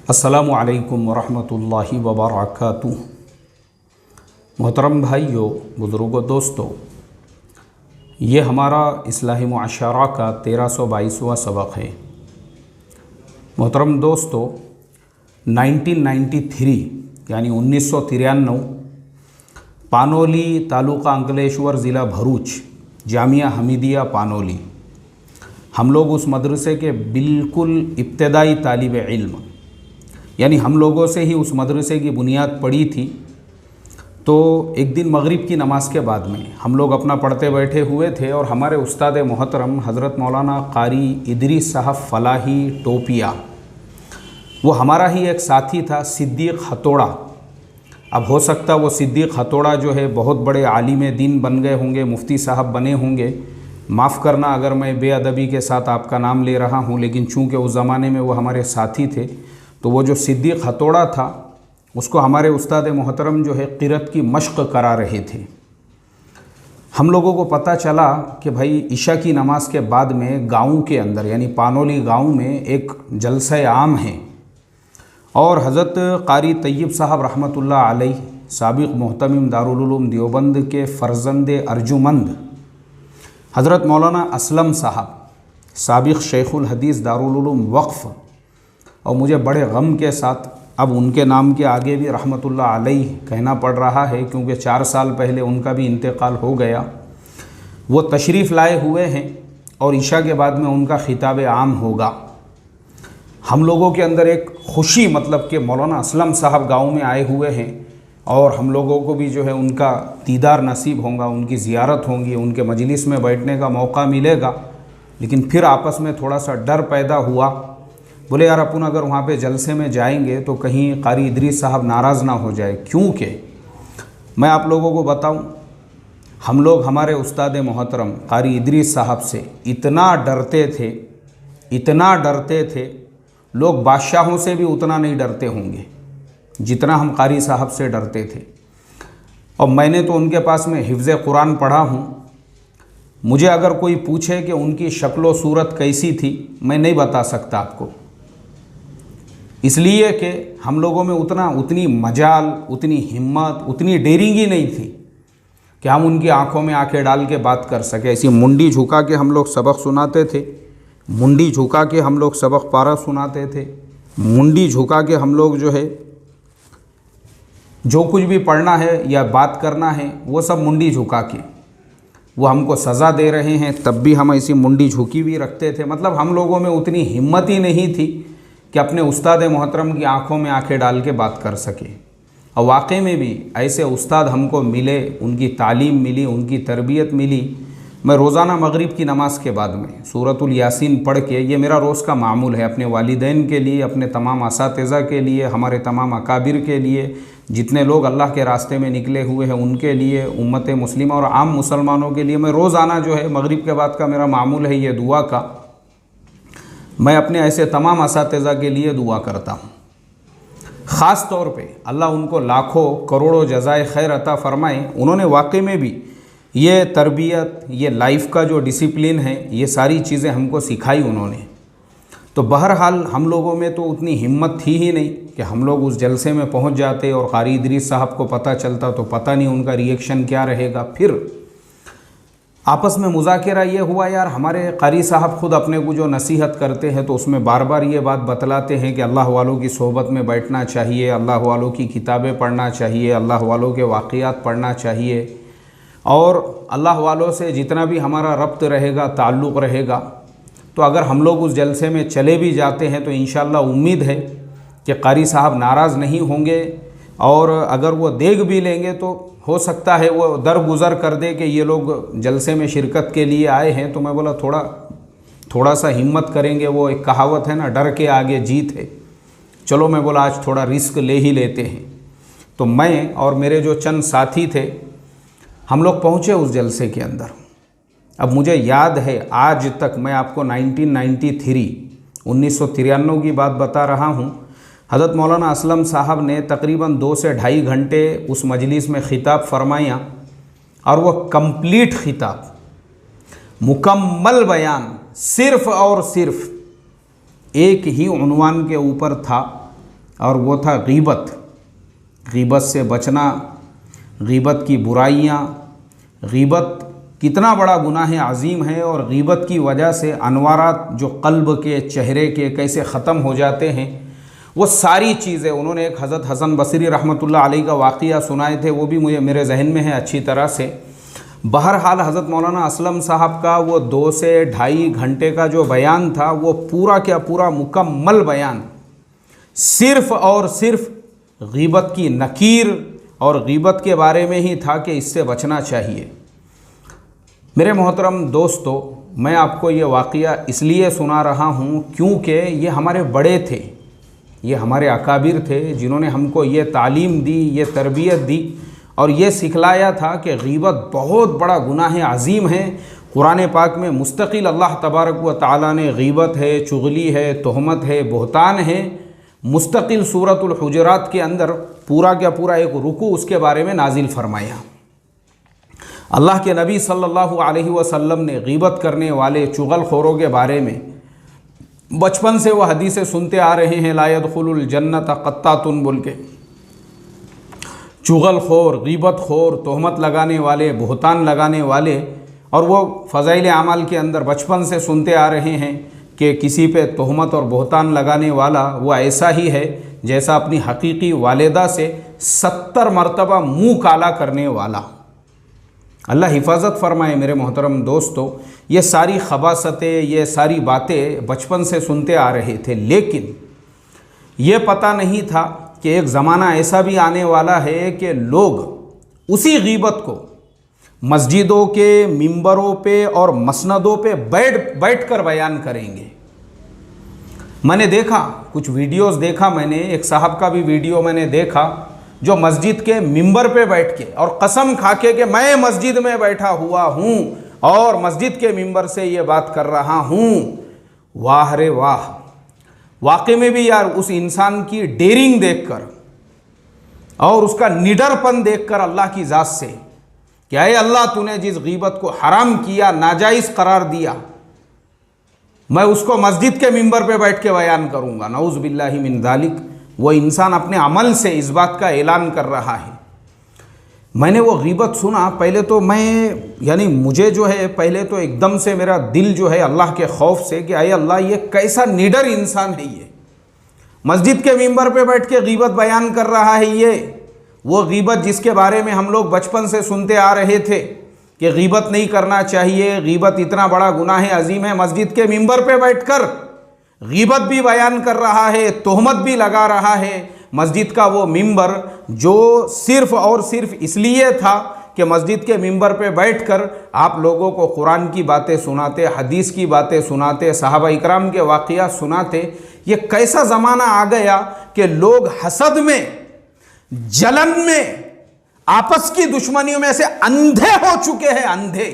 अस्सलामु अलैकुम वरहमतुल्लाहि वबरकातुहू। मोहतरम भाइयों, बुज़ुर्गों, दोस्तों, ये हमारा इस्लाही मुआशरा का 1322वां सबक है। मोहतरम दोस्तों, 1993 यानी 1993 पानोली तालुका अंकलेश्वर ज़िला भरूच, जामिया हमीदिया पानोली, हम लोग उस मदरसे के बिल्कुल इब्तदाई तालिब इल्म, यानी हम लोगों से ही उस मदरसे की बुनियाद पड़ी थी। तो एक दिन मगरिब की नमाज़ के बाद में हम लोग अपना पढ़ते बैठे हुए थे और हमारे उस्ताद मोहतरम हज़रत मौलाना कारी इदरीस साहब फलाही टोपिया, वो हमारा ही एक साथी था, सिद्दीक़ हथौड़ा। अब हो सकता वो सिद्दीक़ हथौड़ा जो है बहुत बड़े आलिम दीन बन गए होंगे, मुफ्ती साहब बने होंगे। माफ़ करना अगर मैं बेअदबी के साथ आपका नाम ले रहा हूँ, लेकिन चूँकि उस ज़माने में वो हमारे साथी थे, तो वो जो सिद्दीक़ हथौड़ा था उसको हमारे उस्ताद मोहतरम जो है क़िरत की मश्क़ करा रहे थे। हम लोगों को पता चला कि भाई इशा की नमाज़ के बाद में गाँव के अंदर यानी पानोली गाँव में एक जलसा आम है और हज़रत कारी तैयब साहब रहमतुल्लाह अलैह, साबिक़ मोहतमिम दारुल उलूम देवबंद के फ़र्ज़ंद अर्जुमंद हज़रत मौलाना असलम साहब, साबिक़ शेखुल हदीस दारुल उलूम वक्फ़, और मुझे बड़े गम के साथ अब उनके नाम के आगे भी रहमतुल्लाह अलैह कहना पड़ रहा है, क्योंकि 4 साल पहले उनका भी इंतकाल हो गया। वो तशरीफ़ लाए हुए हैं और ईशा के बाद में उनका खिताब आम होगा। हम लोगों के अंदर एक खुशी, मतलब कि मौलाना असलम साहब गाँव में आए हुए हैं और हम लोगों को भी जो है उनका दीदार नसीब होगा, उनकी ज़ियारत होंगी, उनके मजलिस में बैठने का मौका मिलेगा। लेकिन फिर आपस में थोड़ा सा डर पैदा हुआ। बोले यार अपन अगर वहाँ पे जलसे में जाएंगे तो कहीं कारी इदरीस साहब नाराज़ ना हो जाए, क्योंकि मैं आप लोगों को बताऊं, हम लोग हमारे उस्ताद मोहतरम कारी इदरीस साहब से इतना डरते थे, लोग बादशाहों से भी उतना नहीं डरते होंगे जितना हम कारी साहब से डरते थे। और मैंने तो उनके पास में हिफ्ज़ कुरान पढ़ा हूँ। मुझे अगर कोई पूछे कि उनकी शक्ल सूरत कैसी थी, मैं नहीं बता सकता आपको, इसलिए कि हम लोगों में उतनी मजाल, उतनी हिम्मत, उतनी डेरिंगी नहीं थी कि हम उनकी आंखों में आंखें डाल के बात कर सके। ऐसी मुंडी झुका के हम लोग सबक सुनाते थे, मुंडी झुका के हम लोग सबक पारा सुनाते थे, मुंडी झुका के हम लोग जो है जो कुछ भी पढ़ना है या बात करना है वो सब मुंडी झुका के, वो हमको सज़ा दे रहे हैं तब भी हम ऐसी मुंडी झुकी हुई रखते थे। मतलब हम लोगों में उतनी हिम्मत ही नहीं थी कि अपने उस्ताद मोहतरम की आंखों में आंखें डाल के बात कर सके। और वाकई में भी ऐसे उस्ताद हमको मिले, उनकी तालीम मिली, उनकी तरबियत मिली। मैं रोज़ाना मगरिब की नमाज़ के बाद में सूरतुल यासीन पढ़ के, ये मेरा रोज़ का मामूल है, अपने वालिदैन के लिए, अपने तमाम असातिज़ा के लिए, हमारे तमाम अकाबिर के लिए, जितने लोग अल्लाह के रास्ते में निकले हुए हैं उनके लिए, उम्मत मुस्लिमा और आम मुसलमानों के लिए, मैं रोज़ाना जो है मगरिब के बाद का मेरा मामूल है ये दुआ का। मैं अपने ऐसे तमाम असातिज़ा के लिए दुआ करता हूँ। ख़ास तौर पे अल्लाह उनको लाखों करोड़ों जज़ाए खैर अता फ़रमाए। उन्होंने वाकई में भी ये तरबियत, ये लाइफ का जो डिसिप्लिन है, ये सारी चीज़ें हमको सिखाई उन्होंने। तो बहरहाल हम लोगों में तो उतनी हिम्मत थी ही नहीं कि हम लोग उस जलसे में पहुंच जाते और कारी इदरीस साहब को पता चलता तो पता नहीं उनका रिएक्शन क्या रहेगा। फिर आपस में मुज़ाकिरा ये हुआ, यार हमारे कारी साहब ख़ुद अपने को जो नसीहत करते हैं तो उसमें बार बार ये बात बतलाते हैं कि अल्लाह वालों की सोहबत में बैठना चाहिए, अल्लाह वालों की किताबें पढ़ना चाहिए, अल्लाह वालों के वाक़ियात पढ़ना चाहिए, और अल्लाह वालों से जितना भी हमारा रब्त रहेगा, ताल्लुक़ रहेगा, तो अगर हम लोग उस जलसे में चले भी जाते हैं तो इंशाअल्लाह उम्मीद है कि कारी साहब नाराज़ नहीं होंगे, और अगर वो देख भी लेंगे तो हो सकता है वो दरगुज़र कर दे कि ये लोग जलसे में शिरकत के लिए आए हैं। तो मैं बोला थोड़ा सा हिम्मत करेंगे। वो एक कहावत है ना, डर के आगे जीत है। चलो मैं बोला आज थोड़ा रिस्क ले ही लेते हैं। तो मैं और मेरे जो चंद साथी थे हम लोग पहुँचे उस जलसे के अंदर। अब मुझे याद है आज तक, मैं आपको 1993 की बात बता रहा हूँ। हज़रत मौलाना असलम साहब ने तकरीबन 2 से ढाई घंटे उस मजलिस में ख़िताब फरमाया, और वह कंप्लीट ख़िताब, मुकम्मल बयान सिर्फ़ और सिर्फ़ एक ही उन्वान के ऊपर था और वो था गीबत। गीबत से बचना, गीबत की बुराइयाँ, गीबत कितना बड़ा गुनाह अज़ीम है और गीबत की वजह से अनवारात जो क़ल्ब के, चेहरे के कैसे ख़त्म हो जाते हैं, वो सारी चीज़ें उन्होंने एक हज़रत हसन बसरी रहमतुल्लाह अलैह का वाक़िया सुनाए थे, वो भी मुझे मेरे जहन में है अच्छी तरह से। बहरहाल हज़रत मौलाना असलम साहब का वो 2 से 2.5 घंटे का जो बयान था, वो पूरा क्या पूरा मुकम्मल बयान सिर्फ़ और सिर्फ गीबत की नकीर और गीबत के बारे में ही था कि इससे बचना चाहिए। मेरे मोहतरम दोस्तों, मैं आपको ये वाक़िया इसलिए सुना रहा हूँ क्योंकि ये हमारे बड़े थे, ये हमारे अकाबिर थे जिन्होंने हमको ये तालीम दी, ये तरबियत दी और ये सिखलाया था कि गीबत बहुत बड़ा गुनाह अज़ीम है। कुरान पाक में मुस्तकिल अल्लाह तबारक व तआला ने गीबत है, चुगली है, तोहमत है, बहतान है, मुस्तकिल सूरतुल हुजरात के अंदर पूरा क्या पूरा एक रुकू उसके बारे में नाजिल फरमाया। अल्लाह के नबी सल्लल्लाहु अलैहि वसल्लम ने गीबत करने वाले चुगलखोरों के बारे में बचपन से वह हदीसें सुनते आ रहे हैं, ला यदखुलुल जन्नत क़त्तातुन बोल के। चुगलखोर, गीबतखोर, तोहमत लगाने वाले, बहतान लगाने वाले, और वो फ़ज़ाइल आमाल के अंदर बचपन से सुनते आ रहे हैं कि किसी पे तोहमत और बहतान लगाने वाला वो ऐसा ही है जैसा अपनी हकीकी वालिदा से 70 मरतबा मुँह काला करने वाला। अल्लाह हिफाजत फरमाए। मेरे मोहतरम दोस्तों, ये सारी खबासतें, ये सारी बातें बचपन से सुनते आ रहे थे, लेकिन ये पता नहीं था कि एक ज़माना ऐसा भी आने वाला है कि लोग उसी गीबत को मस्जिदों के मिंबरों पे और मसनदों पे बैठ कर बयान करेंगे। मैंने देखा, कुछ वीडियोस देखा मैंने, एक साहब का भी वीडियो मैंने देखा जो मस्जिद के मिंबर पे बैठ के और कसम खाके कि मैं मस्जिद में बैठा हुआ हूँ और मस्जिद के मिंबर से ये बात कर रहा हूँ। वाह रे वाह! वाकई में भी यार उस इंसान की डेयरिंग देखकर और उसका निडरपन देखकर अल्लाह की ज़ात से कि अरे अल्लाह तूने जिस गीबत को हराम किया, नाजायज़ करार दिया, मैं उसको मस्जिद के मिंबर पे बैठ के बयान करूँगा। नऊज़ बिल्लाहि मिन ज़ालिक। वो इंसान अपने अमल से इस बात का ऐलान कर रहा है। मैंने वो गीबत सुना, पहले तो मुझे जो है पहले तो एकदम से मेरा दिल जो है अल्लाह के खौफ से कि अरे अल्लाह ये कैसा निडर इंसान है, ये मस्जिद के मिंबर पे बैठ के गीबत बयान कर रहा है। ये वो गीबत जिसके बारे में हम लोग बचपन से सुनते आ रहे थे कि गीबत नहीं करना चाहिए, गीबत इतना बड़ा गुनाह अजीम है। मस्जिद के मिंबर पे बैठकर गीबत भी बयान कर रहा है, तोहमत भी लगा रहा है। मस्जिद का वो मिंबर जो सिर्फ़ और सिर्फ इसलिए था कि मस्जिद के मिंबर पे बैठकर आप लोगों को कुरान की बातें सुनाते, हदीस की बातें सुनाते, सहाबा इकराम के वाक़िया सुनाते। ये कैसा ज़माना आ गया कि लोग हसद में, जलन में, आपस की दुश्मनियों में ऐसे अंधे हो चुके हैं, अंधे।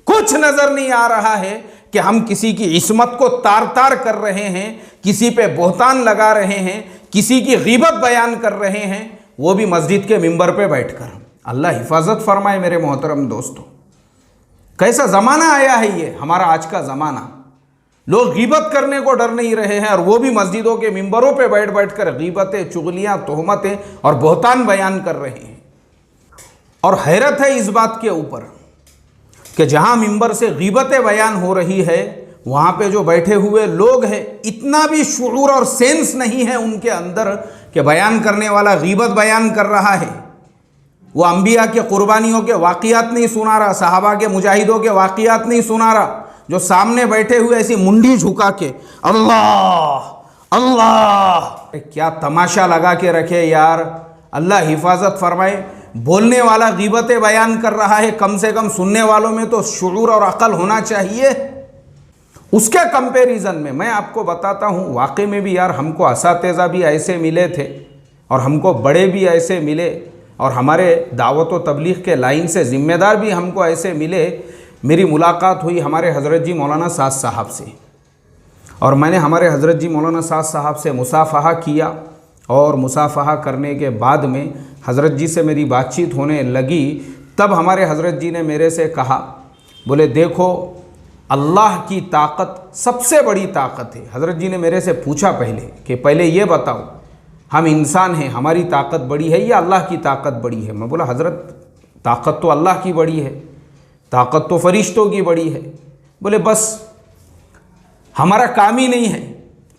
कुछ नज़र नहीं आ रहा है कि हम किसी की इस्मत को तार तार कर रहे हैं, किसी पे बहतान लगा रहे हैं, किसी की गीबत बयान कर रहे हैं, वो भी मस्जिद के मिंबर पे बैठकर। अल्लाह हिफाजत फरमाए। मेरे मोहतरम दोस्तों, कैसा ज़माना आया है ये हमारा आज का ज़माना। लोग गीबत करने को डर नहीं रहे हैं और वो भी मस्जिदों के मिंबरों पे बैठ कर गीबतें, चुगलियाँ, तोहमतें और बहतान बयान कर रहे हैं। और हैरत है इस बात के ऊपर कि जहाँ मिंबर से गीबतें बयान हो रही है, वहाँ पे जो बैठे हुए लोग हैं, इतना भी शुऊर और सेंस नहीं है उनके अंदर कि बयान करने वाला गीबत बयान कर रहा है। वो अंबिया के कुर्बानियों के वाक़ियात नहीं सुना रहा, सहाबा के मुजाहिदों के वाक़ियात नहीं सुना रहा। जो सामने बैठे हुए ऐसी मुंडी झुका के अल्लाह अल्लाह, क्या तमाशा लगा के रखे यार। अल्लाह हिफाजत फरमाए। बोलने वाला गीबतें बयान कर रहा है, कम से कम सुनने वालों में तो शुऊर और अकल होना चाहिए। उसके कंपैरिजन में मैं आपको बताता हूँ, वाकई में भी यार हमको असातिज़ा भी ऐसे मिले थे और हमको बड़े भी ऐसे मिले और हमारे दावत व तबलीग के लाइन से ज़िम्मेदार भी हमको ऐसे मिले। मेरी मुलाकात हुई हमारे हज़रत जी मौलाना साद साहब से और मैंने हमारे हज़रत जी मौलाना साद साहब से मुसाफ़हा किया और मुसाफ़हा करने के बाद में हज़रत जी से मेरी बातचीत होने लगी। तब हमारे हज़रत जी ने मेरे से कहा, बोले देखो अल्लाह की ताकत सबसे बड़ी ताकत है। हज़रत जी ने मेरे से पूछा पहले कि पहले ये बताओ, हम इंसान हैं, हमारी ताकत बड़ी है या अल्लाह की ताकत बड़ी है? मैं बोला हज़रत ताकत तो अल्लाह की बड़ी है, ताकत तो फरिश्तों की बड़ी है। बोले बस हमारा काम ही नहीं है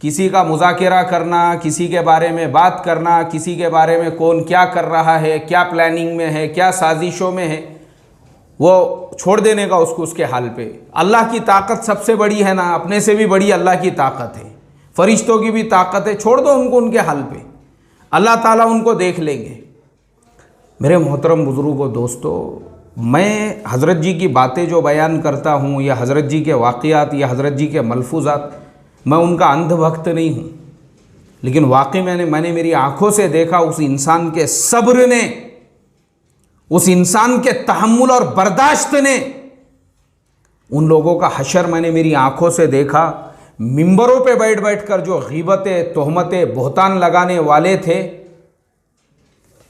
किसी का मुज़ाकरा करना, किसी के बारे में बात करना, किसी के बारे में कौन क्या कर रहा है, क्या प्लानिंग में है, क्या साजिशों में है, वो छोड़ देने का उसको उसके हाल पे। अल्लाह की ताकत सबसे बड़ी है ना, अपने से भी बड़ी अल्लाह की ताकत है, फरिश्तों की भी ताकत है, छोड़ दो उनको उनके हाल पे, अल्लाह ताला उनको देख लेंगे। मेरे मोहतरम बुज़ुर्गों, दोस्तों, मैं हज़रत जी की बातें जो बयान करता हूँ या हज़रत जी के वाक़यात या हज़रत जी के मलफूज़ात, मैं उनका अंधभक्त नहीं हूँ, लेकिन वाकई मैंने मेरी आँखों से देखा उस इंसान के सब्र ने, उस इंसान के तहम्मुल और बर्दाश्त ने, उन लोगों का हशर मैंने मेरी आँखों से देखा। मिंबरों पे बैठ बैठ कर जो गीबतें, तोहमतें, बोहतान लगाने वाले थे,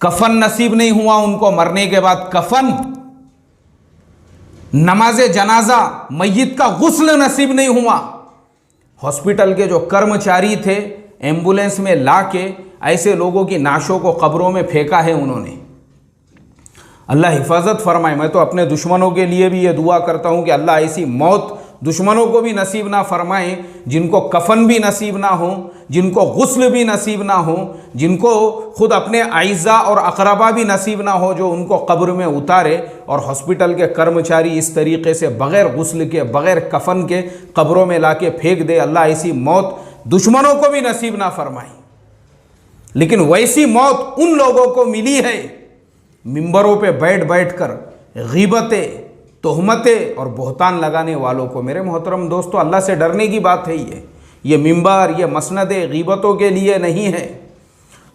कफन नसीब नहीं हुआ उनको मरने के बाद, कफन, नमाज जनाजा, मय्यत का गुस्ल नसीब नहीं हुआ। हॉस्पिटल के जो कर्मचारी थे, एम्बुलेंस में लाके ऐसे लोगों की नाशों को कब्रों में फेंका है उन्होंने। अल्लाह हिफाजत फरमाए। मैं तो अपने दुश्मनों के लिए भी ये दुआ करता हूँ कि अल्लाह ऐसी मौत दुश्मनों को भी नसीब ना फरमाए, जिनको कफन भी नसीब ना हो, जिनको गुस्ल भी नसीब ना हो, जिनको खुद अपने आइज़ा और अकरबा भी नसीब ना हो, जो उनको कब्र में उतारे। और हॉस्पिटल के कर्मचारी इस तरीके से बग़ैर गुस्ल के, बग़ैर कफन के कब्रों में लाके फेंक दे, अल्लाह ऐसी मौत दुश्मनों को भी नसीब ना फरमाए। लेकिन वैसी मौत उन लोगों को मिली है मिंबरों पे बैठ बैठ कर गीबतें, तोहमतें और बोहतान लगाने वालों को। मेरे मोहतरम दोस्तों, अल्लाह से डरने की बात है ये मिंबर, ये मसनदे गीबतों के लिए नहीं है।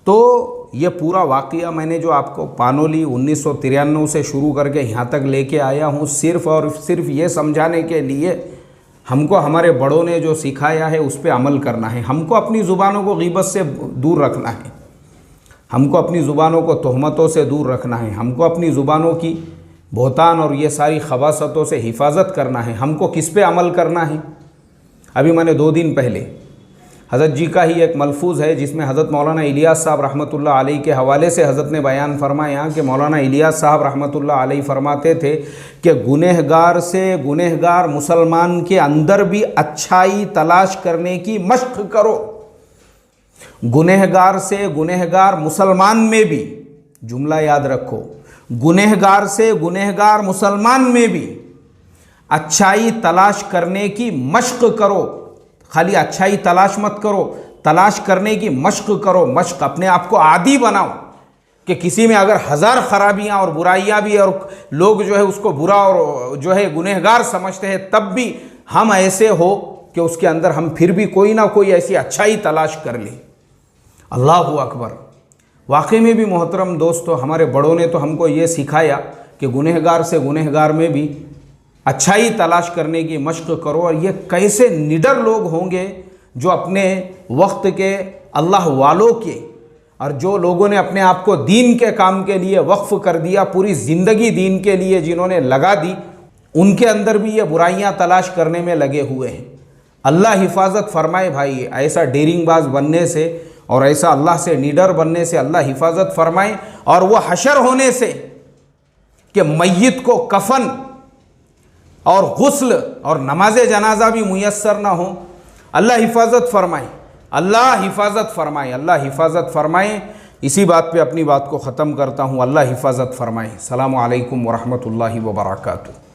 तो ये पूरा वाक़या मैंने जो आपको पानोली 1993 से शुरू करके यहाँ तक लेके आया हूँ, सिर्फ़ और सिर्फ ये समझाने के लिए हमको हमारे बड़ों ने जो सिखाया है उस पर अमल करना है। हमको अपनी ज़ुबानों को गीबत से दूर रखना है, हमको अपनी ज़ुबानों को तोहमतों से दूर रखना है, हमको अपनी ज़ुबानों की बोहतान और ये सारी खबासतों से हिफाजत करना है। हमको किस पे अमल करना है? अभी मैंने 2 दिन पहले हज़रत जी का ही एक मलफूज़ है जिसमें हज़रत मौलाना इलियास साहब रहमतुल्लाह अलैह के हवाले से हज़रत ने बयान फरमाया कि मौलाना इलियास साहब रहमतुल्लाह अलैह फरमाते थे कि गुनहगार से गुनहगार मुसलमान के अंदर भी अच्छाई तलाश करने की मश्क करो। गुनहगार से गुनहगार मुसलमान में भी, जुमला याद रखो, गुनहगार से गुनहगार मुसलमान में भी अच्छाई तलाश करने की मश्क करो। खाली अच्छाई तलाश मत करो, तलाश करने की मश्क करो। मश्क, अपने आप को आदी बनाओ कि किसी में अगर 1000 खराबियां और बुराइयां भी और लोग जो है उसको बुरा और जो है गुनहगार समझते हैं, तब भी हम ऐसे हो कि उसके अंदर हम फिर भी कोई ना कोई ऐसी अच्छाई तलाश कर लें। अल्लाहु अकबर। वाकई में भी मोहतरम दोस्तों, हमारे बड़ों ने तो हमको ये सिखाया कि गुनहगार से गुनहगार में भी अच्छाई तलाश करने की मश्क करो। और ये कैसे निडर लोग होंगे जो अपने वक्त के अल्लाह वालों के, और जो लोगों ने अपने आप को दीन के काम के लिए वक्फ़ कर दिया, पूरी ज़िंदगी दीन के लिए जिन्होंने लगा दी, उनके अंदर भी ये बुराइयां तलाश करने में लगे हुए हैं। अल्लाह हिफाजत फरमाए भाई, ऐसा डेरिंगबाज बनने से और ऐसा अल्लाह से निडर बनने से अल्लाह हिफाजत फरमाए। और वह हशर होने से कि मय्यत को कफन और गुस्ल और नमाज जनाजा भी मुयस्सर ना हो, अल्लाह हिफाजत फरमाए, अल्लाह हिफाजत फरमाए, अल्लाह हिफाजत फरमाए। इसी बात पे अपनी बात को ख़त्म करता हूँ। अल्लाह हिफाजत फरमाए। अस्सलामु अलैकुम व रहमतुल्लाहि व बरकातुहू।